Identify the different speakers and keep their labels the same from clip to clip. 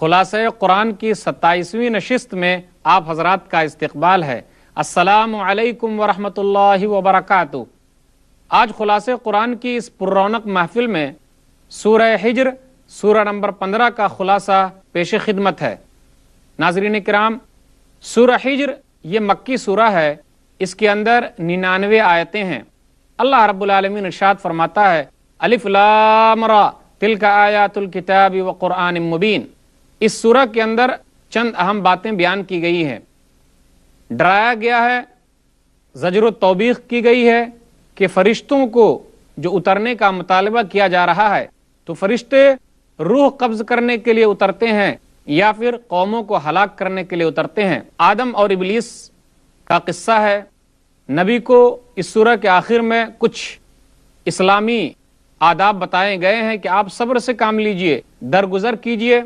Speaker 1: خلاصہ قرآن کی 27ویں نشست میں آپ حضرات کا استقبال ہے۔ السلام علیکم ورحمۃ اللہ وبرکاتہ۔ آج خلاصہ قرآن کی اس پررونق محفل میں سورہ حجر سورہ نمبر 15 کا خلاصہ پیش خدمت ہے۔ ناظرین کرام، سورہ حجر یہ مکی سورہ ہے، اس کے اندر 99 آیتیں ہیں۔ اللہ رب العالمین ارشاد فرماتا ہے الف لام را تلک آیات الکتاب وقرآن مبین۔ اس سورہ کے اندر چند اہم باتیں بیان کی گئی ہیں۔ ڈرایا گیا ہے، زجر و توبیخ کی گئی ہے کہ فرشتوں کو جو اترنے کا مطالبہ کیا جا رہا ہے تو فرشتے روح قبض کرنے کے لیے اترتے ہیں یا پھر قوموں کو ہلاک کرنے کے لیے اترتے ہیں۔ آدم اور ابلیس کا قصہ ہے۔ نبی کو اس سورہ کے آخر میں کچھ اسلامی آداب بتائے گئے ہیں کہ آپ صبر سے کام لیجئے، درگزر کیجئے۔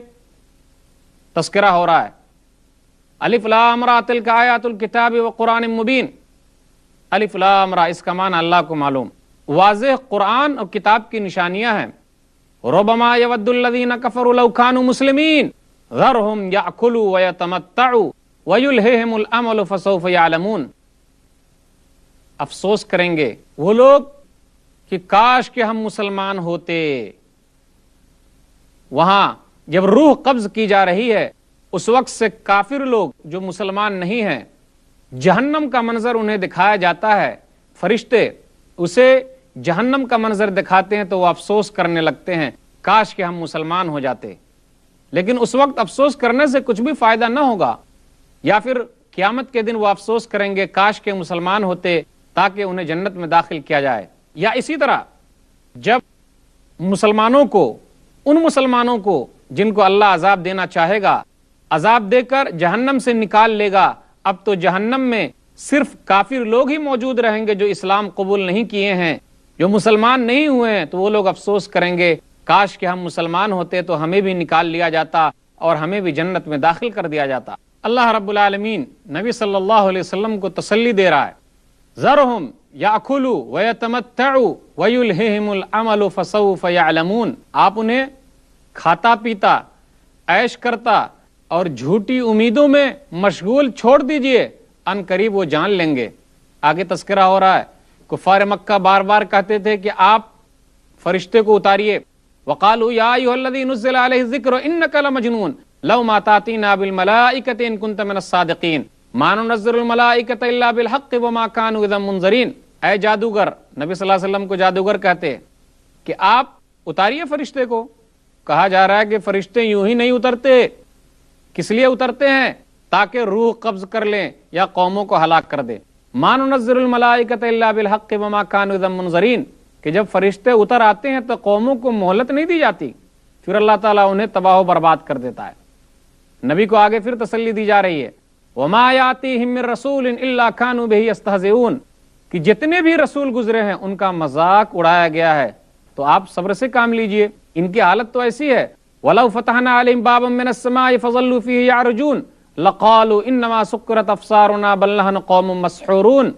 Speaker 1: تذکرہ ہو رہا ہے الف لام را تلک آیات الکتاب وقرآن مبین۔ الف لام را، اس کا معنی اللہ کو معلوم، واضح قرآن اور کتاب کی نشانیاں ہیں۔ ربما یود الذین کفروا لو کانوا مسلمین ذرہم یأکلوا ویتمتعوا ویلہہم الامل فسوف یعلمون۔ افسوس کریں گے وہ لوگ کہ کاش کہ ہم مسلمان ہوتے۔ وہاں جب روح قبض کی جا رہی ہے اس وقت سے کافر لوگ جو مسلمان نہیں ہیں، جہنم کا منظر انہیں دکھایا جاتا ہے، فرشتے اسے جہنم کا منظر دکھاتے ہیں تو وہ افسوس کرنے لگتے ہیں کاش کہ ہم مسلمان ہو جاتے۔ لیکن اس وقت افسوس کرنے سے کچھ بھی فائدہ نہ ہوگا، یا پھر قیامت کے دن وہ افسوس کریں گے کاش کہ مسلمان ہوتے تاکہ انہیں جنت میں داخل کیا جائے۔ یا اسی طرح جب مسلمانوں کو، ان مسلمانوں کو جن کو اللہ عذاب دینا چاہے گا، عذاب دے کر جہنم سے نکال لے گا، اب تو جہنم میں صرف کافر لوگ ہی موجود رہیں گے جو اسلام قبول نہیں کیے ہیں، جو مسلمان نہیں ہوئے ہیں، تو وہ لوگ افسوس کریں گے کاش کہ ہم مسلمان ہوتے تو ہمیں بھی نکال لیا جاتا اور ہمیں بھی جنت میں داخل کر دیا جاتا۔ اللہ رب العالمین نبی صلی اللہ علیہ وسلم کو تسلی دے رہا ہے ذرہم یأکلوا ویتمتعوا ویلہہم الامل فسوف یعلمون۔ آپ انہیں کھاتا پیتا، عیش کرتا اور جھوٹی امیدوں میں مشغول چھوڑ دیجئے، ان قریب وہ جان لیں گے۔ آگے تذکرہ ہو رہا ہے کفار مکہ بار بار کہتے تھے کہ آپ فرشتے کو اتاریے۔ وقالوا یا ایھا الذی نزل علیہ الذکر انک لمجنون لو ما تاتینا بالملائکۃ ان کنت من الصادقین ما ننزل الملائکۃ الا بالحق وما كانوا اذا منذرین۔ اے جادوگر، نبی صلی اللہ علیہ وسلم کو جادوگر کہتے کہ آپ اتاریے فرشتے کو۔ کہا جا رہا ہے کہ فرشتے یوں ہی نہیں اترتے، کس لیے اترتے ہیں؟ تاکہ روح قبض کر لیں یا قوموں کو ہلاک کر دے۔ ما ننزل الملائکۃ الا بالحق وما كانوا اذا منذرین، کہ جب فرشتے اتر آتے ہیں تو قوموں کو مہلت نہیں دی جاتی، پھر اللہ تعالیٰ انہیں تباہ و برباد کر دیتا ہے۔ نبی کو آگے پھر تسلی دی جا رہی ہے وما یاتیہم من رسول الا كانوا بہ یستہزئون، کہ جتنے بھی رسول گزرے ہیں ان کا مذاق اڑایا گیا ہے، تو آپ صبر سے کام لیجئے۔ ان کی حالت تو ایسی ہے وَلَوْ فَتَحْنَا عَلَيْهِمْ بَابًا مِّنَ السَّمَاءِ فَظَلُّوا فِيهِ يَعْرُجُونَ لَقَالُوا إِنَّمَا سُكِّرَتْ أَبْصَارُنَا بَلْ نَحْنُ قَوْمٌ مَسْحُورُونَ۔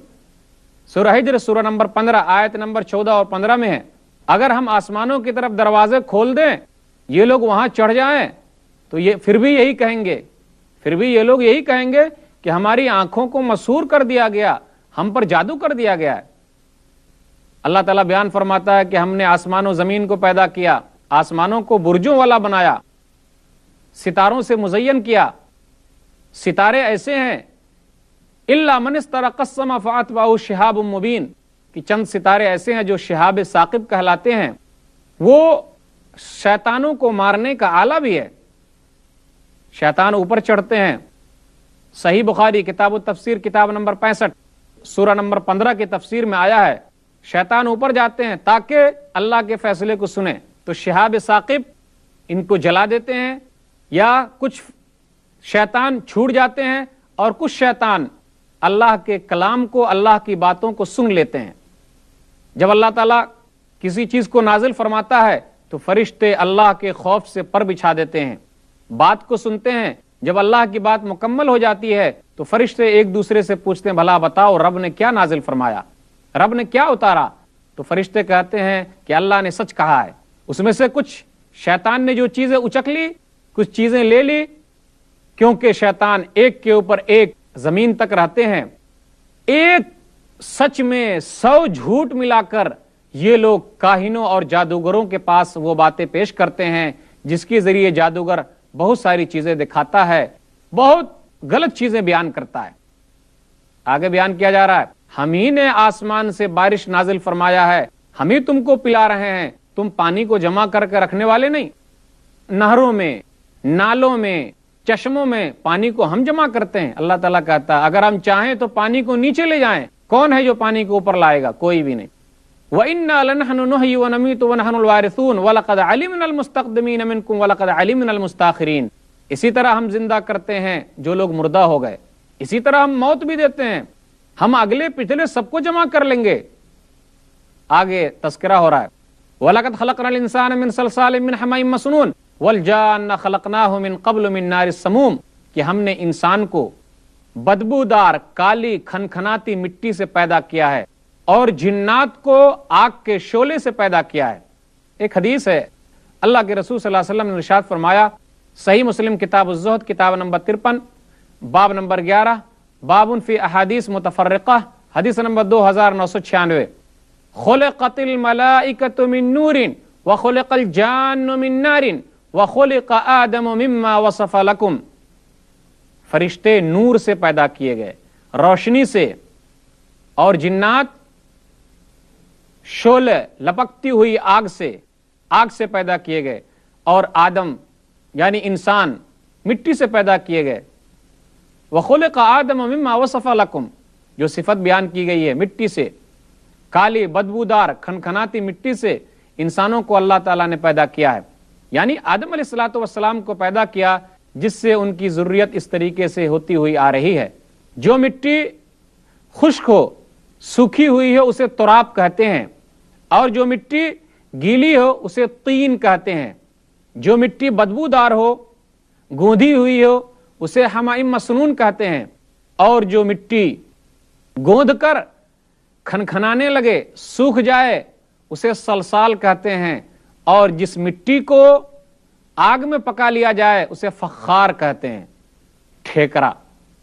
Speaker 1: سورہ حجر سورہ نمبر 15 آیت نمبر 14 اور 15 میں ہے اگر ہم آسمانوں کی طرف دروازے کھول دیں، یہ لوگ وہاں چڑھ جائیں تو یہ پھر بھی یہی کہیں گے کہ ہماری آنکھوں کو مسحور کر دیا گیا، ہم پر جادو کر دیا گیا ہے۔ اللہ تعالیٰ بیان فرماتا ہے کہ ہم نے آسمان و زمین کو پیدا کیا، آسمانوں کو برجوں والا بنایا، ستاروں سے مزین کیا۔ ستارے ایسے ہیں الا من استرق السما فاتبعه شهاب مبین، کہ چند ستارے ایسے ہیں جو شہاب ثاقب کہلاتے ہیں، وہ شیطانوں کو مارنے کا آلہ بھی ہے۔ شیطان اوپر چڑھتے ہیں۔ صحیح بخاری کتاب التفسیر کتاب نمبر 65 سورہ نمبر 15 کی تفسیر میں آیا ہے شیطان اوپر جاتے ہیں تاکہ اللہ کے فیصلے کو سنیں، تو شہاب ثاقب ان کو جلا دیتے ہیں، یا کچھ شیطان چھوٹ جاتے ہیں اور کچھ شیطان اللہ کے کلام کو، اللہ کی باتوں کو سن لیتے ہیں۔ جب اللہ تعالیٰ کسی چیز کو نازل فرماتا ہے تو فرشتے اللہ کے خوف سے پر بچھا دیتے ہیں، بات کو سنتے ہیں۔ جب اللہ کی بات مکمل ہو جاتی ہے تو فرشتے ایک دوسرے سے پوچھتے ہیں بھلا بتاؤ رب نے کیا نازل فرمایا، رب نے کیا اتارا؟ تو فرشتے کہتے ہیں کہ اللہ نے سچ کہا ہے۔ اس میں سے کچھ شیطان نے جو چیزیں اچک لی کچھ چیزیں لے لی، کیونکہ شیطان ایک کے اوپر ایک زمین تک رہتے ہیں، ایک سچ میں 100 جھوٹ ملا کر یہ لوگ کاہنوں اور جادوگروں کے پاس وہ باتیں پیش کرتے ہیں جس کے ذریعے جادوگر بہت ساری چیزیں دکھاتا ہے، بہت غلط چیزیں بیان کرتا ہے۔ آگے بیان کیا جا رہا ہے، ہم ہی نے آسمان سے بارش نازل فرمایا ہے، ہم ہی تم کو پلا رہے ہیں، تم پانی کو جمع کر کے رکھنے والے نہیں۔ نہروں میں، نالوں میں، چشموں میں پانی کو ہم جمع کرتے ہیں۔ اللہ تعالیٰ کہتا ہے اگر ہم چاہیں تو پانی کو نیچے لے جائیں، کون ہے جو پانی کو اوپر لائے گا؟ کوئی بھی نہیں۔ وَإِنَّا لَنَحْنُ نُحْيِي وَنُمِيتُ وَنَحْنُ الْوَارِثُونَ وَلَقَدْ عَلِمْنَا الْمُسْتَقْدِمِينَ مِنْكُمْ وَلَقَدْ عَلِمْنَا الْمُسْتَأْخِرِينَ۔ اسی طرح ہم زندہ کرتے ہیں جو لوگ مردہ ہو گئے، اسی طرح ہم موت بھی دیتے ہیں، ہم اگلے پچھلے سب کو جمع کر لیں گے۔ آگے تذکرہ ہو رہا ہے وَلَقَدْ خَلَقْنَا الْإِنسَانَ مِنْ صَلْصَالٍ مِنْ حَمَإٍ مَسْنُونٍ وَالْجَانَّ خَلَقْنَاهُ مِنْ قَبْلُ مِنْ نَارِ السَّمُومِ، کہ ہم نے انسان کو بدبودار کالی کھنکھناتی مٹی سے پیدا کیا ہے اور جنات کو آگ کے شعلے سے پیدا کیا ہے۔ ایک حدیث ہے، اللہ کے رسول صلی اللہ علیہ وسلم نے ارشاد فرمایا، صحیح مسلم کتاب الزہد کتاب نمبر 53 باب نمبر 11 باب فی احادیث متفرقہ، حدیث نمبر 2996، خلقت الملائکۃ من نور وخلق الجان من نار وخلق آدم مما وصف لکم۔ فرشتے نور سے پیدا کیے گئے، روشنی سے، اور جنات شعلے لپکتی ہوئی آگ سے پیدا کیے گئے، اور آدم یعنی انسان مٹی سے پیدا کیے گئے۔ وَخُلِقَ آدَمَ مِمَّا وَصَفَ لَكُمْ، جو صفت بیان کی گئی ہے مٹی سے، کالی بدبودار کھنکھناتی مٹی سے انسانوں کو اللہ تعالیٰ نے پیدا کیا ہے، یعنی آدم علیہ الصلوۃ والسلام کو پیدا کیا جس سے ان کی ذریت اس طریقے سے ہوتی ہوئی آ رہی ہے۔ جو مٹی خشک ہو، سوکھی ہوئی ہو، اسے تراب کہتے ہیں، اور جو مٹی گیلی ہو اسے طین کہتے ہیں۔ جو مٹی بدبودار ہو، گوندھی ہوئی ہو، اسے حمائم مسنون کہتے ہیں، اور جو مٹی گوندھ کر کھنکھنانے لگے، سوکھ جائے، اسے صلصال کہتے ہیں، اور جس مٹی کو آگ میں پکا لیا جائے اسے فخار کہتے ہیں، ٹھیکرا۔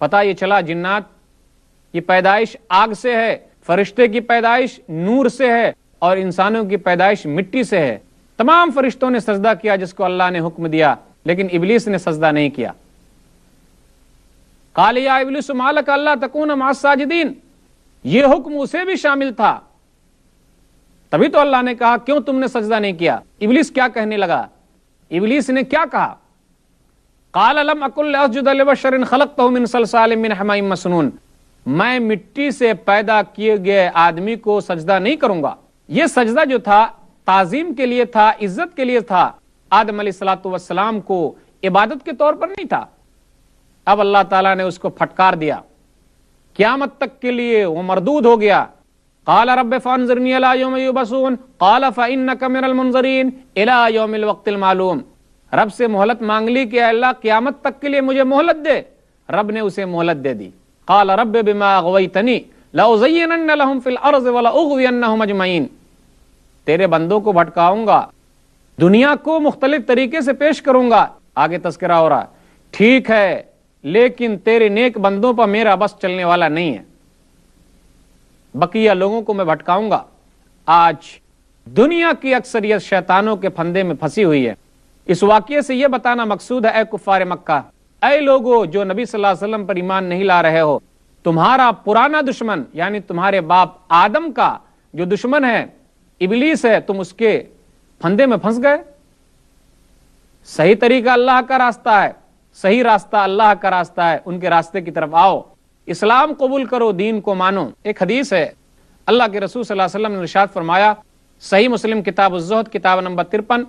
Speaker 1: پتہ یہ چلا جنات کی پیدائش آگ سے ہے، فرشتے کی پیدائش نور سے ہے، اور انسانوں کی پیدائش مٹی سے ہے۔ تمام فرشتوں نے سجدہ کیا جس کو اللہ نے حکم دیا، لیکن ابلیس نے سجدہ نہیں کیا۔ قال یا ابلیس ما لک الا تکون مع الساجدین، یہ حکم اسے بھی شامل تھا، تبھی تو اللہ نے کہا کیوں تم نے سجدہ نہیں کیا۔ ابلیس کیا کہنے لگا؟ ابلیس نے کیا کہا؟ قال لم اکن لاسجد لبشر خلقته من صلصال من حماء مسنون، میں مٹی سے پیدا کیے گئے آدمی کو سجدہ نہیں کروں گا۔ یہ سجدہ جو تھا تعظیم کے لیے تھا، عزت کے لیے تھا، آدم علیہ الصلوۃ والسلام کو عبادت کے طور پر نہیں تھا۔ اب اللہ تعالیٰ نے اس کو پھٹکار دیا، قیامت تک کے لیے وہ مردود ہو گیا۔ قال رب فانظرنی الی یوم یبعثون قال فانک من المنظرین الی یوم الوقت المعلوم، رب سے مہلت مانگ لی کہ اے اللہ قیامت تک کے لیے مجھے مہلت دے، رب نے اسے مہلت دے دی۔ قال رب بما اغویتنی لأزینن لهم فی الارض ولأغوینہم اجمعین، تیرے بندوں کو بھٹکاؤں گا، دنیا کو مختلف طریقے سے پیش کروں گا۔ آگے تذکرہ ہو رہا، ٹھیک ہے لیکن تیرے نیک بندوں پر میرا بس چلنے والا نہیں ہے، بقیہ لوگوں کو میں بھٹکاؤں گا۔ آج دنیا کی اکثریت شیطانوں کے پھندے میں پھنسی ہوئی ہے۔ اس واقعے سے یہ بتانا مقصود ہے، اے کفار مکہ، اے لوگو جو نبی صلی اللہ علیہ وسلم پر ایمان نہیں لا رہے ہو، تمہارا پرانا دشمن یعنی تمہارے باپ آدم کا جو دشمن ہے ابلیس ہے، تم اس کے پھندے میں پھنس گئے۔ صحیح طریقہ اللہ کا راستہ ہے، صحیح راستہ اللہ کا راستہ ہے، ان کے راستے کی طرف آؤ، اسلام قبول کرو، دین کو مانو۔ ایک حدیث ہے، اللہ کے رسول صلی اللہ علیہ وسلم نے ارشاد فرمایا، صحیح مسلم کتاب الزہد کتاب نمبر 53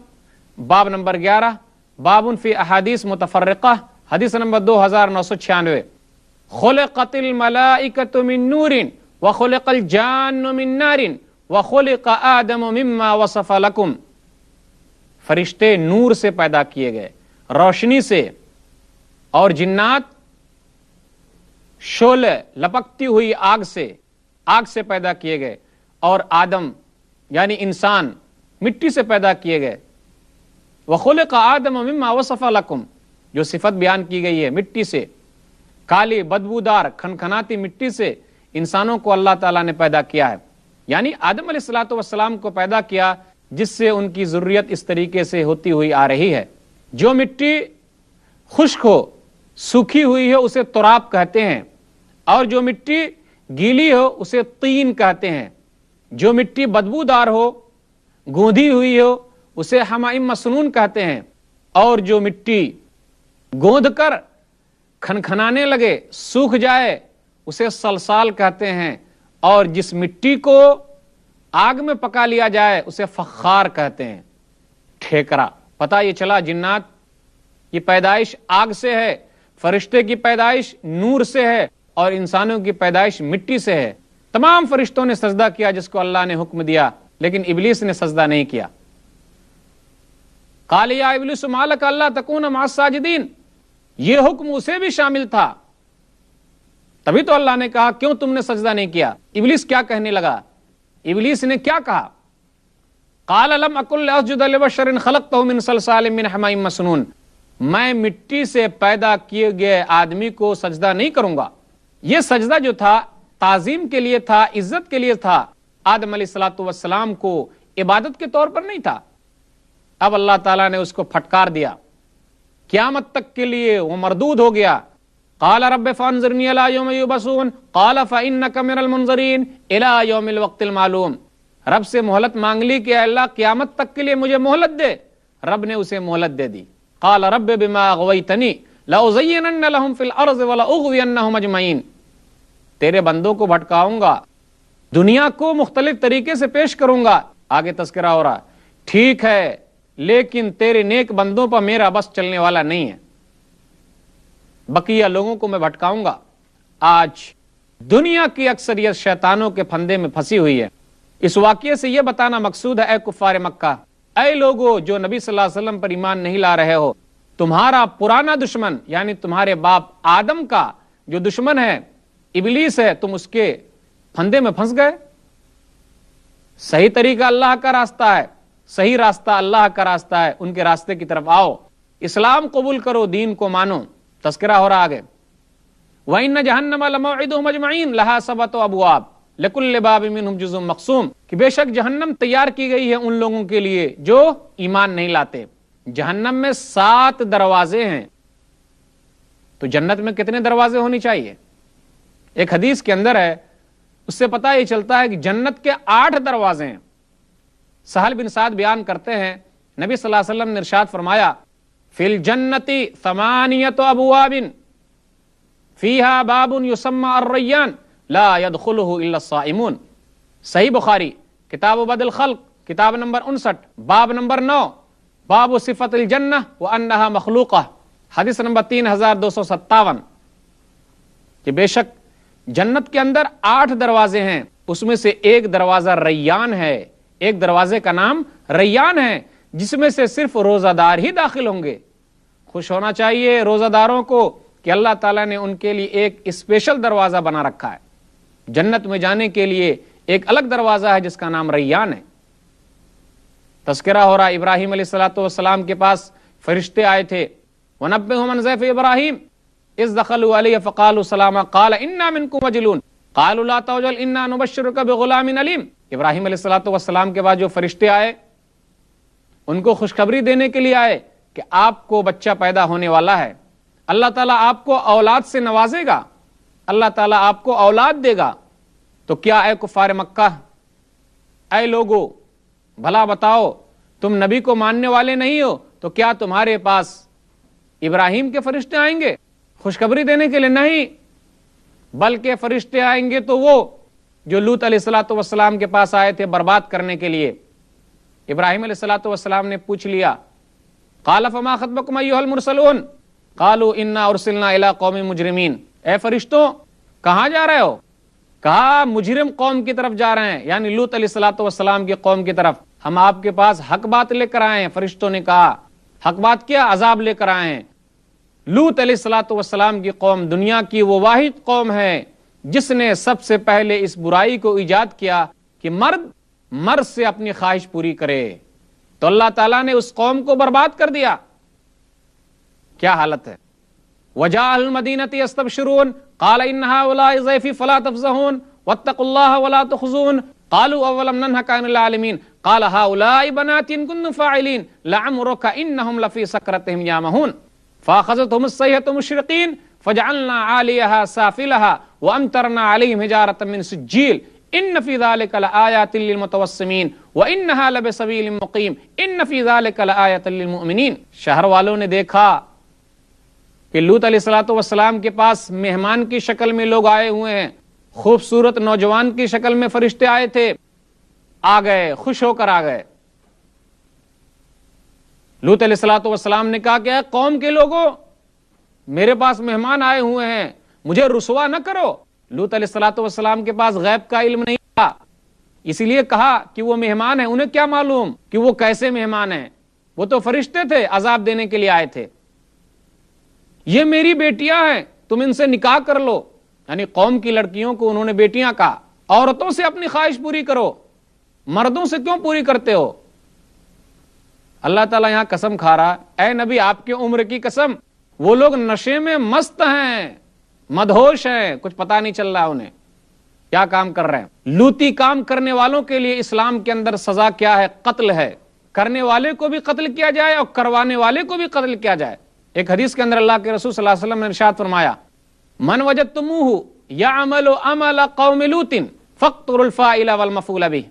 Speaker 1: باب نمبر 11 باب فی احادیث متفرقہ، حدیث نمبر 2996، خلقت الملائکۃ من نور وخلق الجان من نار وخلق آدم مما وصف لکم، فرشتے نور سے پیدا کیے گئے، روشنی سے، اور جنات شعلے لپکتی ہوئی آگ سے پیدا کیے گئے، اور آدم یعنی انسان مٹی سے پیدا کیے گئے۔ وخلق آدم مما وصف لکم، جو صفت بیان کی گئی ہے مٹی سے، کالی بدبودار کھنکھناتی مٹی سے انسانوں کو اللہ تعالیٰ نے پیدا کیا ہے، یعنی آدم علیہ الصلوۃ والسلام کو پیدا کیا، جس سے ان کی ذریت اس طریقے سے ہوتی ہوئی آ رہی ہے۔ جو مٹی خشک ہو، سوکھی ہوئی ہو، اسے تراب کہتے ہیں، اور جو مٹی گیلی ہو اسے طین کہتے ہیں۔ جو مٹی بدبودار ہو، گوندھی ہوئی ہو، اسے حمائم مسنون کہتے ہیں، اور جو مٹی گوندھ کر کھنکھنانے لگے، سوکھ جائے، اسے صلصال کہتے ہیں، اور جس مٹی کو آگ میں پکا لیا جائے اسے فخار کہتے ہیں، ٹھیکرا۔ پتہ یہ چلا جنات کی پیدائش آگ سے ہے، فرشتے کی پیدائش نور سے ہے، اور انسانوں کی پیدائش مٹی سے ہے۔ تمام فرشتوں نے سجدہ کیا جس کو اللہ نے حکم دیا، لیکن ابلیس نے سجدہ نہیں کیا۔ قال یا ابلیس ما لک الا تکون مع الساجدین، یہ حکم اسے بھی شامل تھا، تبھی تو اللہ نے کہا کیوں تم نے سجدہ نہیں کیا۔ ابلیس کیا کہنے لگا؟ ابلیس نے کیا کہا؟ قال لم اکن لاسجد لبشر خلقته من صلصال من حماء مسنون، میں مٹی سے پیدا کیے گئے آدمی کو سجدہ نہیں کروں گا۔ یہ سجدہ جو تھا تعظیم کے لیے تھا، عزت کے لیے تھا، آدم علیہ الصلوۃ والسلام کو عبادت کے طور پر نہیں تھا۔ اب اللہ تعالیٰ نے اس کو پھٹکار دیا، قیامت تک کے لیے وہ مردود ہو گیا۔ قال رب فانظرنی الی یوم یبعثون قال فانک من المنظرین الی یوم الوقت المعلوم، رب سے مہلت مانگ لی کہ اے اللہ قیامت تک کے لیے مجھے مہلت دے، رب نے اسے مہلت دے دی۔ قال رب بما اغویتنی لأزینن لهم فی الارض ولأغوینہم اجمعین، تیرے بندوں کو بھٹکاؤں گا، دنیا کو مختلف طریقے سے پیش کروں گا۔ آگے تذکرہ ہو رہا، ٹھیک ہے لیکن تیرے نیک بندوں پر میرا بس چلنے والا نہیں ہے، بقیہ لوگوں کو میں بھٹکاؤں گا۔ آج دنیا کی اکثریت شیطانوں کے پھندے میں پھنسی ہوئی ہے۔ اس واقعے سے یہ بتانا مقصود ہے، اے کفار مکہ، اے لوگو جو نبی صلی اللہ علیہ وسلم پر ایمان نہیں لا رہے ہو، تمہارا پرانا دشمن یعنی تمہارے باپ آدم کا جو دشمن ہے ابلیس ہے، تم اس کے پھندے میں پھنس گئے۔ صحیح طریقہ اللہ کا راستہ ہے، صحیح راستہ اللہ کا راستہ ہے، ان کے راستے کی طرف آؤ، اسلام قبول کرو، دین کو مانو۔ تذکرہ ہو رہا آگے، وَإِنَّ جَهَنَّمَ لَمَوْعِدُهُمْ أَجْمَعِينَ لَهَا سَبْعَةُ أَبْوَابٍ لِكُلِّ بَابٍ مِّنْهُمْ جُزْءٌ مَقْسُومٌ، کہ بے شک جہنم تیار کی گئی ہے ان لوگوں کے لیے جو ایمان نہیں لاتے۔ جہنم میں 7 دروازے ہیں، تو جنت میں کتنے دروازے ہونی چاہیے؟ ایک حدیث کے اندر ہے، اس سے پتہ یہ چلتا ہے کہ جنت کے 8 دروازے ہیں۔ سہل بن سعد بیان کرتے ہیں، نبی صلی اللہ علیہ وسلم نے ارشاد فرمایا، فی الجنت 8 ابواب فیہا باب یسمى الریان لا يدخلہ الا الصائمون۔ صحیح بخاری کتاب بدء الخلق کتاب نمبر 59 باب نمبر 9 باب صفت الجنہ وانہا مخلوقہ، حدیث نمبر 3257، کہ بے شک جنت کے اندر 8 دروازے ہیں، اس میں سے ایک دروازہ ریان ہے، ایک دروازے کا نام ریان ہے، جس میں سے صرف روزہ دار ہی داخل ہوں گے۔ خوش ہونا چاہیے روزہ داروں کو کہ اللہ تعالیٰ نے ان کے لیے ایک اسپیشل دروازہ بنا رکھا ہے۔ جنت میں جانے کے لیے ایک الگ دروازہ ہے جس کا نام ریان ہے۔ تذکرہ ہو رہا، ابراہیم علیہ الصلوۃ والسلام کے پاس فرشتے آئے تھے، وَنَبِّئْهُمْ عَنْ ضَيْفِ إِبْرَاهِيمَ إِذْ دَخَلُوا عَلَيْهِ فَقَالُوا سَلَامًا قَالَ إِنَّا مِنْكُمْ وَجِلُونَ قَالُوا لَا تَوْجَلْ إِنَّا نُبَشِّرُكَ بِغُلَامٍ عَلِيمٍ۔ ابراہیم علیہ الصلوۃ والسلام کے بعد جو فرشتے آئے، ان کو خوشخبری دینے کے لیے آئے کہ آپ کو بچہ پیدا ہونے والا ہے، اللہ تعالیٰ آپ کو اولاد سے نوازے گا، اللہ تعالیٰ آپ کو اولاد دے گا۔ تو کیا اے کفار مکہ، اے لوگو بھلا بتاؤ، تم نبی کو ماننے والے نہیں ہو تو کیا تمہارے پاس ابراہیم کے فرشتے آئیں گے خوشخبری دینے کے لیے؟ نہیں، بلکہ فرشتے آئیں گے تو وہ جو لوط علیہ الصلوۃ والسلام کے پاس آئے تھے برباد کرنے کے لیے۔ ابراہیم علیہ الصلوۃ والسلام نے پوچھ لیا، قال فما خطبکم ایھا المرسلون قالوا انا ارسلنا الی قوم مجرمین، اے فرشتوں کہاں جا رہے ہو؟ کہا مجرم قوم کی طرف جا رہے ہیں، یعنی لوط علیہ الصلوۃ والسلام کی قوم کی طرف۔ ہم آپ کے پاس حق بات لے کر آئے ہیں۔ فرشتوں نے کہا حق بات کیا؟ عذاب لے کر آئے ہیں۔ لوط علیہ الصلوۃ والسلام کی قوم دنیا کی وہ واحد قوم ہے جس نے سب سے پہلے اس برائی کو ایجاد کیا کہ مرد سے اپنی خواہش پوری کرے، تو اللہ تعالیٰ نے اس قوم کو برباد کر دیا۔ کیا حالت ہے. وجاء المدینۃ یستبشرون قال ان هؤلاء ضیفی فلا تفزعون واتقوا الله ولا تخزون قالوا اولم ننهك عن العالمین قال هؤلاء بناتي إن كنتم فاعلين لعمرك انهم لفي سكرتهم يعمهون فاخذتهم الصيحة مشرقين فجعلنا عاليها سافلها وامطرنا عليهم حجارة من سجيل ان في ذلك لآيات للمتوسمين وانها لبسبيل مقيم ان في ذلك لآيات للمؤمنين. شہر والوں نے دیکھا کہ لوط علیہ الصلوۃ والسلام کے پاس مہمان کی شکل میں لوگ آئے ہوئے ہیں، خوبصورت نوجوان کی شکل میں فرشتے آئے تھے، آ گئے، خوش ہو کر آ گئے. لوط علیہ الصلوۃ والسلام نے کہا کہ اے قوم کے لوگوں، میرے پاس مہمان آئے ہوئے ہیں، مجھے رسوا نہ کرو. لوط علیہ الصلوۃ والسلام کے پاس غیب کا علم نہیں تھا، اسی لیے کہا کہ وہ مہمان ہیں. انہیں کیا معلوم کہ وہ کیسے مہمان ہیں، وہ تو فرشتے تھے، عذاب دینے کے لیے آئے تھے. یہ میری بیٹیاں ہیں، تم ان سے نکاح کر لو. یعنی قوم کی لڑکیوں کو انہوں نے بیٹیاں کہا. عورتوں سے اپنی خواہش پوری کرو، مردوں سے کیوں پوری کرتے ہو؟ اللہ تعالیٰ یہاں قسم کھا رہا، اے نبی آپ کی عمر کی قسم، وہ لوگ نشے میں مست ہیں، مدہوش ہیں، کچھ پتا نہیں چل رہا انہیں کیا کام کر رہے ہیں. لوتی کام کرنے والوں کے لیے اسلام کے اندر سزا کیا ہے؟ قتل ہے. کرنے والے کو بھی قتل کیا جائے اور کروانے والے کو بھی قتل کیا جائے. ایک حدیث کے اندر اللہ کے رسول صلی اللہ علیہ وسلم نے ارشاد فرمایا، من وجدتموہ یعمل عمل قوم لوط فاقتلوا الفاعل والمفعول به.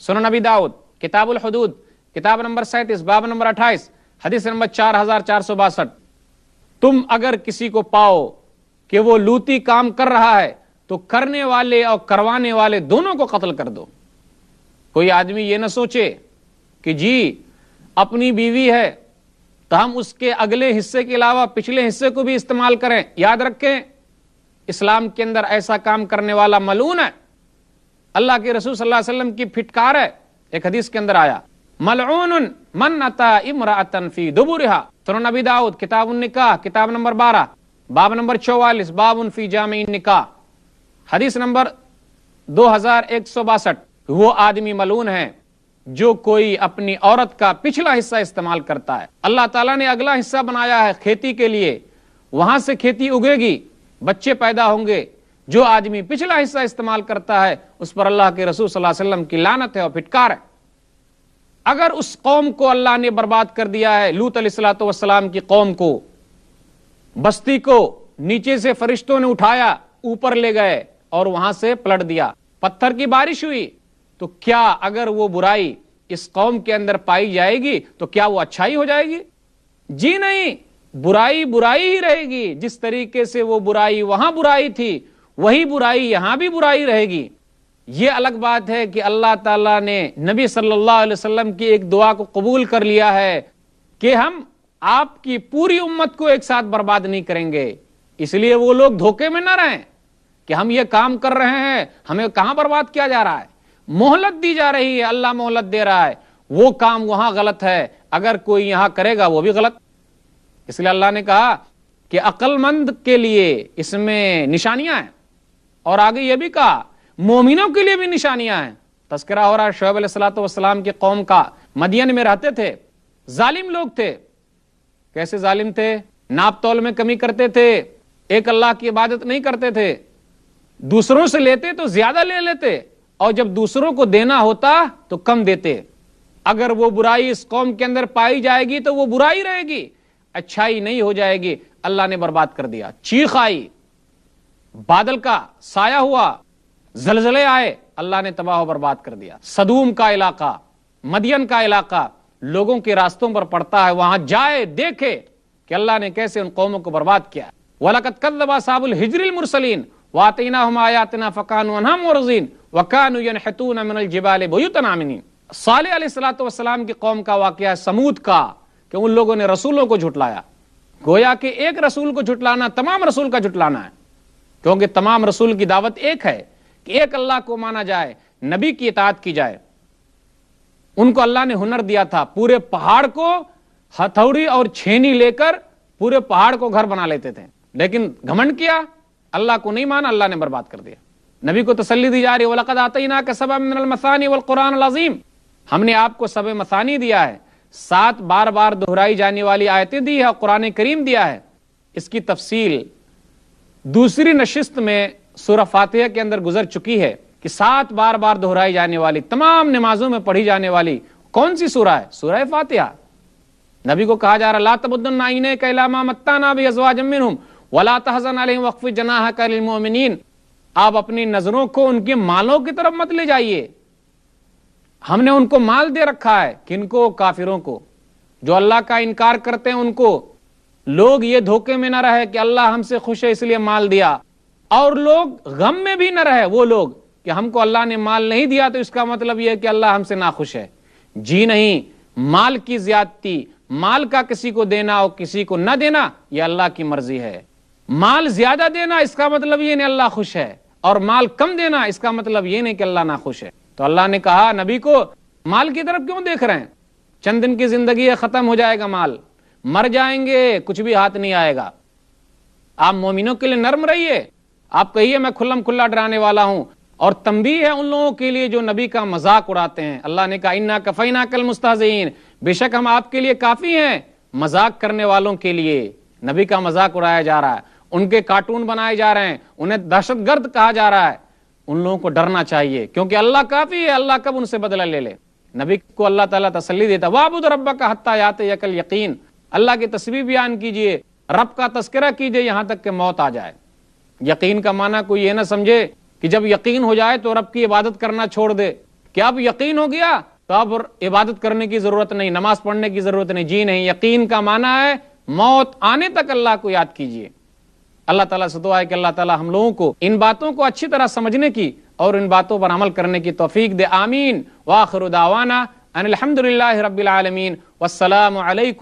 Speaker 1: سنن نبی داؤد کتاب الحدود کتاب نمبر 37 باب نمبر 28 حدیث نمبر 4462. تم اگر کسی کو پاؤ کہ وہ لوتی کام کر رہا ہے تو کرنے والے اور کروانے والے دونوں کو قتل کر دو. کوئی آدمی یہ نہ سوچے کہ جی اپنی بیوی ہے تو ہم اس کے اگلے حصے کے علاوہ پچھلے حصے کو بھی استعمال کریں. یاد رکھیں اسلام کے اندر ایسا کام کرنے والا ملعون ہے. اللہ کے رسول صلی اللہ علیہ وسلم کی پھٹکار ہے. ایک حدیث کے اندر آیا ملعون من اتی امرأۃ فی دبرها. سنن نبی داؤد کتاب النکاح کتاب نمبر 12 باب نمبر 44 باب فی جامع النکاح حدیث نمبر 2162. وہ آدمی ملعون ہے جو کوئی اپنی عورت کا پچھلا حصہ استعمال کرتا ہے. اللہ تعالیٰ نے اگلا حصہ بنایا ہے کھیتی کے لیے، وہاں سے کھیتی اگے گی، بچے پیدا ہوں گے. جو آدمی پچھلا حصہ استعمال کرتا ہے اس پر اللہ کے رسول صلی اللہ علیہ وسلم کی لعنت ہے اور پھٹکار ہے. اگر اس قوم کو اللہ نے برباد کر دیا ہے، لوط علیہ الصلوۃ والسلام کی قوم کو، بستی کو نیچے سے فرشتوں نے اٹھایا اوپر لے گئے اور وہاں سے پلٹ دیا، پتھر کی بارش ہوئی، تو کیا اگر وہ برائی اس قوم کے اندر پائی جائے گی تو کیا وہ اچھائی ہو جائے گی؟ جی نہیں، برائی برائی ہی رہے گی. جس طریقے سے وہ برائی وہاں برائی تھی وہی برائی یہاں بھی برائی رہے گی. یہ الگ بات ہے کہ اللہ تعالیٰ نے نبی صلی اللہ علیہ وسلم کی ایک دعا کو قبول کر لیا ہے کہ ہم آپ کی پوری امت کو ایک ساتھ برباد نہیں کریں گے. اس لیے وہ لوگ دھوکے میں نہ رہیں کہ ہم یہ کام کر رہے ہیں، ہمیں کہاں برباد کیا جا رہا ہے. مہلت دی جا رہی ہے، اللہ مہلت دے رہا ہے. وہ کام وہاں غلط ہے، اگر کوئی یہاں کرے گا وہ بھی غلط. اس لیے اللہ نے کہا کہ عقل مند کے لیے اس میں نشانیاں ہیں، اور آگے یہ بھی کہا مومنوں کے لیے بھی نشانیاں ہیں. تذکرہ ہو رہا ہے شعیب علیہ الصلوۃ والسلام کی قوم کا. مدین میں رہتے تھے، ظالم لوگ تھے. کیسے ظالم تھے؟ ناپ تول میں کمی کرتے تھے، ایک اللہ کی عبادت نہیں کرتے تھے، دوسروں سے لیتے تو زیادہ لے لیتے اور جب دوسروں کو دینا ہوتا تو کم دیتے. اگر وہ برائی اس قوم کے اندر پائی جائے گی تو وہ برائی رہے گی، اچھائی نہیں ہو جائے گی. اللہ نے برباد کر دیا. چیخ آئی، بادل کا سایہ ہوا، زلزلے آئے، اللہ نے تباہ و برباد کر دیا. سدوم کا علاقہ، مدین کا علاقہ لوگوں کے راستوں پر پڑتا ہے، وہاں جائے دیکھے کہ اللہ نے کیسے ان قوموں کو برباد کیا. وَلَقَدْ كَذَّبَ أَصْحَابُ الْحِجْرِ الْمُرْسَلِينَ وَآتَيْنَاهُمْ آيَاتِنَا فَكَانُوا عَنْهَا مُعْرِضِينَ وَكَانُوا يَنْحِتُونَ مِنَ الْجِبَالِ بُيُوتًا آمِنِينَ. صالح علیہ الصلوۃ والسلام کی قوم کا واقعہ ہے، سمود کا، کہ ان لوگوں نے رسولوں کو جھٹلایا. گویا کہ ایک رسول کو جھٹلانا تمام رسول کا جھٹلانا ہے، کیونکہ تمام رسول کی دعوت ایک ہے کہ ایک اللہ کو مانا جائے، نبی کی اطاعت کی جائے. ان کو اللہ نے ہنر دیا تھا، پورے پہاڑ کو ہتھوڑی اور چھینی لے کر پورے پہاڑ کو گھر بنا لیتے تھے، لیکن گھمنڈ کیا، اللہ کو نہیں مانا، اللہ نے برباد کر دیا. نبی کو تسلی دی جا رہی ہے وَلَقَدْ آتَيْنَاكَ سَبْعًا مِنَ الْمَثَانِي وَالْقُرْآنِ الْعَظِيمِ. ہم نے آپ کو سبع مثانی دیا ہے، 7 بار بار دہرائی جانے والی آیتیں دی ہے، قرآن کریم دیا ہے۔ اس کی تفصیل دوسری نشست میں سورہ فاتحہ کے اندر گزر چکی ہے کہ 7 بار بار دہرائی جانے والی، تمام نمازوں میں پڑھی جانے والی کون سی سورہ ہے؟ سورہ فاتحہ۔ نبی کو کہا جا رہا لا تمدن عینیک الی ما متعنا بازواج منہم ولا تحزن علیہم واخفض جناحک للمؤمنین، آپ اپنی نظروں کو ان کے مالوں کی طرف مت لے جائیے۔ ہم نے ان کو مال دے رکھا ہے، کن کو؟ کافروں کو، جو اللہ کا انکار کرتے ہیں ان کو۔ لوگ یہ دھوکے میں نہ رہے کہ اللہ ہم سے خوش ہے اس لیے مال دیا، اور لوگ غم میں بھی نہ رہے وہ لوگ کہ ہم کو اللہ نے مال نہیں دیا تو اس کا مطلب یہ ہے کہ اللہ ہم سے ناخوش ہے۔ جی نہیں، مال کی زیادتی، مال کا کسی کو دینا اور کسی کو نہ دینا، یہ اللہ کی مرضی ہے۔ مال زیادہ دینا اس کا مطلب یہ نہیں اللہ خوش ہے، اور مال کم دینا اس کا مطلب یہ نہیں کہ اللہ ناخوش ہے۔ تو اللہ نے کہا نبی کو مال کی طرف کیوں دیکھ رہے ہیں؟ چند دن کی زندگی ہے، ختم ہو جائے گا مال، مر جائیں گے، کچھ بھی ہاتھ نہیں آئے گا۔ آپ مومنوں کے لیے نرم رہیے، آپ کہیے میں کھلم کھلا ڈرانے والا ہوں، اور تنبیہ ہے ان لوگوں کے لیے جو نبی کا مذاق اڑاتے ہیں۔ اللہ نے کہا انا کفیناک المستہزئین، بے شک ہم آپ کے لیے کافی ہیں مذاق کرنے والوں کے لیے۔ نبی کا مذاق اڑایا جا رہا ہے، ان کے کارٹون بنائے جا رہے ہیں، انہیں دہشت گرد کہا جا رہا ہے۔ ان لوگوں کو ڈرنا چاہیے کیونکہ اللہ کافی ہے، اللہ کب ان سے بدلہ لے لے۔ نبی کو اللہ تعالیٰ تسلی دیتا وَاعْبُدْ رَبَّكَ حَتَّىٰ يَأْتِيَكَ الْيَقِينُ، اللہ کی تسبیح بیان کیجئے، رب کا تذکرہ کیجئے یہاں تک کہ موت آ جائے۔ یقین کا معنی کوئی یہ نہ سمجھے کہ جب یقین ہو جائے تو رب کی عبادت کرنا چھوڑ دے، کہ اب یقین ہو گیا تو اب عبادت کرنے کی ضرورت نہیں، نماز پڑھنے کی ضرورت نہیں۔ جی نہیں، یقین کا معنی ہے موت آنے تک اللہ کو یاد کیجئے۔ اللہ تعالیٰ سے دعا ہے کہ اللہ تعالیٰ ہم لوگوں کو ان باتوں کو اچھی طرح سمجھنے کی اور ان باتوں پر عمل کرنے کی توفیق دے، آمین۔ وآخر دعوانا ان الحمدللہ رب العالمین، والسلام علیکم۔